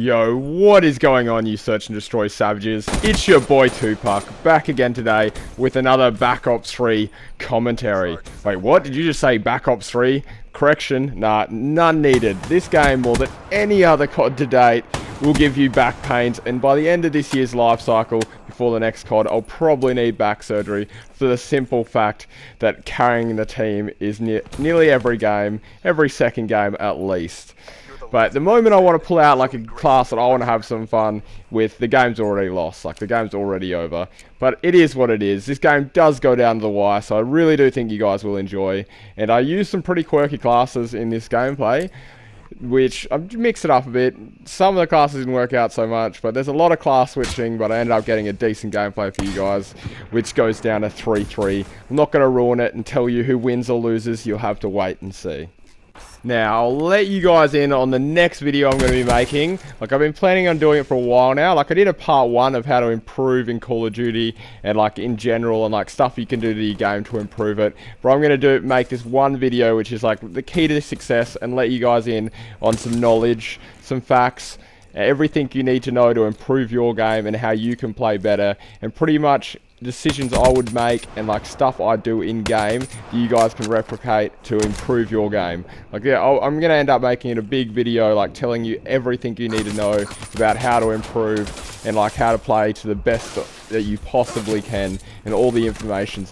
Yo, what is going on, you search and destroy savages? It's your boy Tupac, back again today with another Black Ops 3 commentary. Wait, what? Did you just say Black Ops 3? Correction, nah, none needed. This game, more than any other COD to date, will give you back pains, and by the end of this year's life cycle, before the next COD, I'll probably need back surgery for the simple fact that carrying the team is nearly every game, every second game at least. But at the moment I want to pull out like a class that I want to have some fun with, the game's already lost, like the game's already over. But it is what it is. This game does go down to the wire, so I really do think you guys will enjoy. And I used some pretty quirky classes in this gameplay, which I've mixed it up a bit. Some of the classes didn't work out so much, but there's a lot of class switching, but I ended up getting a decent gameplay for you guys, which goes down to 3-3. I'm not going to ruin it and tell you who wins or loses, you'll have to wait and see. Now, I'll let you guys in on the next video I'm going to be making. Like, I've been planning on doing it for a while now. Like, I did a part 1 of how to improve in Call of Duty and, like, in general, and, like, stuff you can do to your game to improve it. But I'm going to make this one video, which is, like, the key to success, and let you guys in on some knowledge, some facts, everything you need to know to improve your game and how you can play better, and pretty much decisions I would make and like stuff I do in game that you guys can replicate to improve your game. Like, yeah, I'm gonna end up making it a big video, like telling you everything you need to know about how to improve and like how to play to the best that you possibly can, and all the information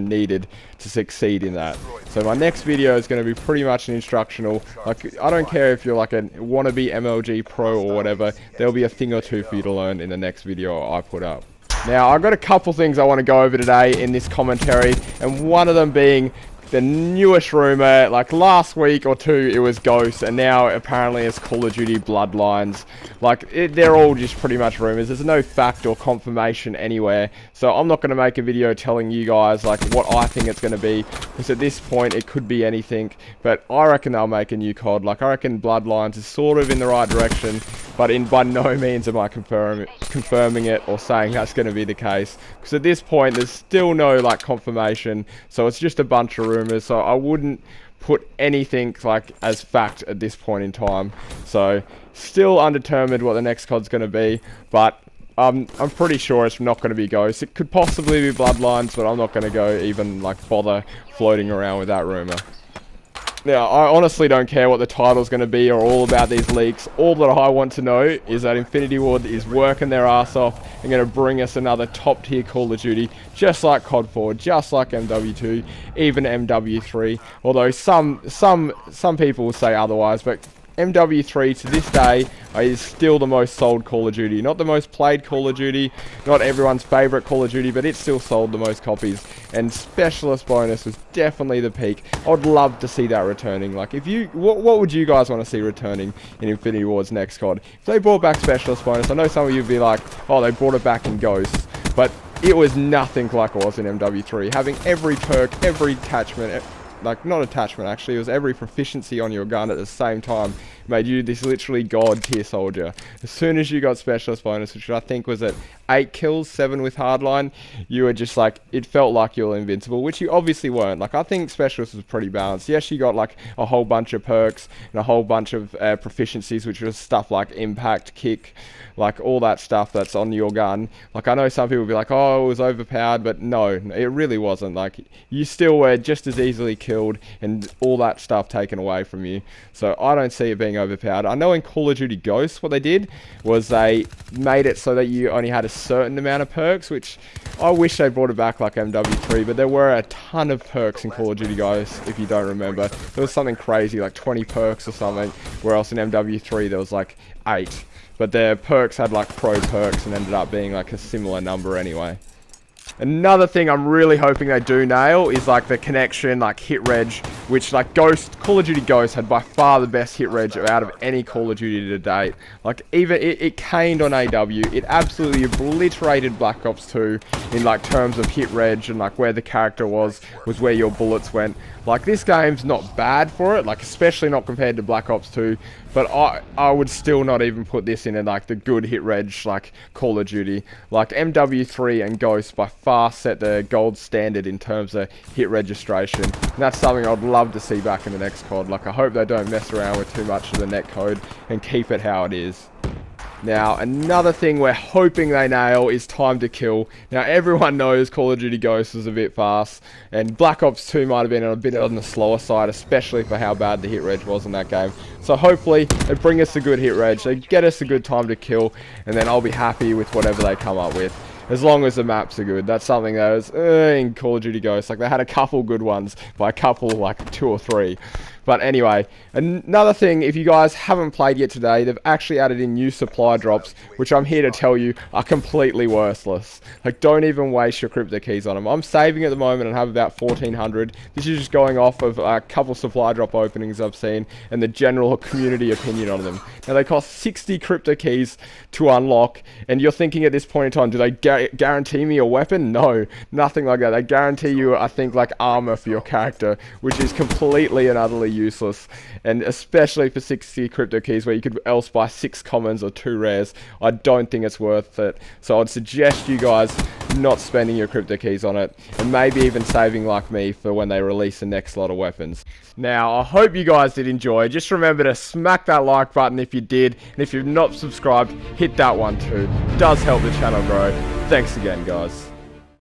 needed to succeed in that. So my next video is going to be pretty much an instructional. Like, I don't care if you're like a wannabe MLG pro or whatever, there'll be a thing or two for you to learn in the next video I put up. Now, I've got a couple things I want to go over today in this commentary, and one of them being the newest rumor. Like last week or two it was Ghost, and now apparently it's Call of Duty Bloodlines. Like, they're all just pretty much rumors. There's no fact or confirmation anywhere, so I'm not going to make a video telling you guys like what I think it's going to be, because at this point it could be anything. But I reckon they'll make a new COD. Like, I reckon Bloodlines is sort of in the right direction, but by no means am I confirming it or saying that's going to be the case, because at this point there's still no like confirmation, so it's just a bunch of rumors. So I wouldn't put anything like as fact at this point in time. So still undetermined what the next COD's going to be, but I'm pretty sure it's not going to be Ghost. It could possibly be Bloodlines, but I'm not going to go even like bother floating around with that rumor. Now, I honestly don't care what the title's going to be or all about these leaks. All that I want to know is that Infinity Ward is working their ass off and going to bring us another top tier Call of Duty, just like COD 4, just like MW2, even MW3. Although some people will say otherwise, but MW3 to this day is still the most sold Call of Duty. Not the most played Call of Duty, not everyone's favourite Call of Duty, but it still sold the most copies. And Specialist Bonus was definitely the peak. I would love to see that returning. Like, what would you guys want to see returning in Infinity Ward's next COD? If they brought back Specialist Bonus, I know some of you would be like, oh, they brought it back in Ghost, but it was nothing like it was in MW3. Having every perk, every attachment, like not attachment actually, it was every proficiency on your gun at the same time, made you this literally god tier soldier. As soon as you got Specialist Bonus, which I think was at 8 kills, 7 with Hardline, you were just like, it felt like you were invincible, which you obviously weren't. Like, I think Specialist was pretty balanced. Yes, you got like a whole bunch of perks and a whole bunch of proficiencies, which was stuff like impact, kick, like all that stuff that's on your gun. Like, I know some people will be like, oh, it was overpowered, but no, it really wasn't. Like, you still were just as easily killed and all that stuff taken away from you. So I don't see it being overpowered. I know in Call of Duty Ghosts what they did was they made it so that you only had a certain amount of perks, which I wish they brought it back like MW3, but there were a ton of perks in Call of Duty Ghosts, if you don't remember. There was something crazy, like 20 perks or something, where else in MW3 there was like 8. But their perks had like pro perks and ended up being like a similar number anyway. Another thing I'm really hoping they do nail is like the connection, like hit reg, which like Call of Duty Ghost had by far the best hit reg out of any Call of Duty to date. Like, even it caned on AW, it absolutely obliterated Black Ops 2 in like terms of hit reg and like where the character was where your bullets went. Like, this game's not bad for it, like especially not compared to Black Ops 2, but I would still not even put this in like the good hit reg like Call of Duty. Like, MW3 and Ghost by far set the gold standard in terms of hit registration, and that's something I'd love love to see back in the next COD. Like, I hope they don't mess around with too much of the netcode and keep it how it is. Now, another thing we're hoping they nail is time to kill. Now, everyone knows Call of Duty Ghosts was a bit fast, and Black Ops 2 might have been a bit on the slower side, especially for how bad the hit reg was in that game. So hopefully, they bring us a good hit reg, they get us a good time to kill, and then I'll be happy with whatever they come up with. As long as the maps are good. That's something that was in Call of Duty Ghosts. Like, they had a couple good ones, by a couple, like 2 or 3. But anyway, another thing, if you guys haven't played yet today, they've actually added in new supply drops, which I'm here to tell you are completely worthless. Like, don't even waste your crypto keys on them. I'm saving at the moment and have about 1,400. This is just going off of a couple supply drop openings I've seen and the general community opinion on them. Now, they cost 60 crypto keys to unlock, and you're thinking at this point in time, do they guarantee me a weapon? No, nothing like that. They guarantee you, I think, like armor for your character, which is completely and utterly useless, and especially for 60 crypto keys where you could else buy 6 commons or 2 rares. I don't think it's worth it, so I'd suggest you guys not spending your crypto keys on it, and maybe even saving like me for when they release the next lot of weapons. Now, I hope you guys did enjoy. Just remember to smack that like button if you did, and if you've not subscribed, hit that one too. It does help the channel grow. Thanks again, guys.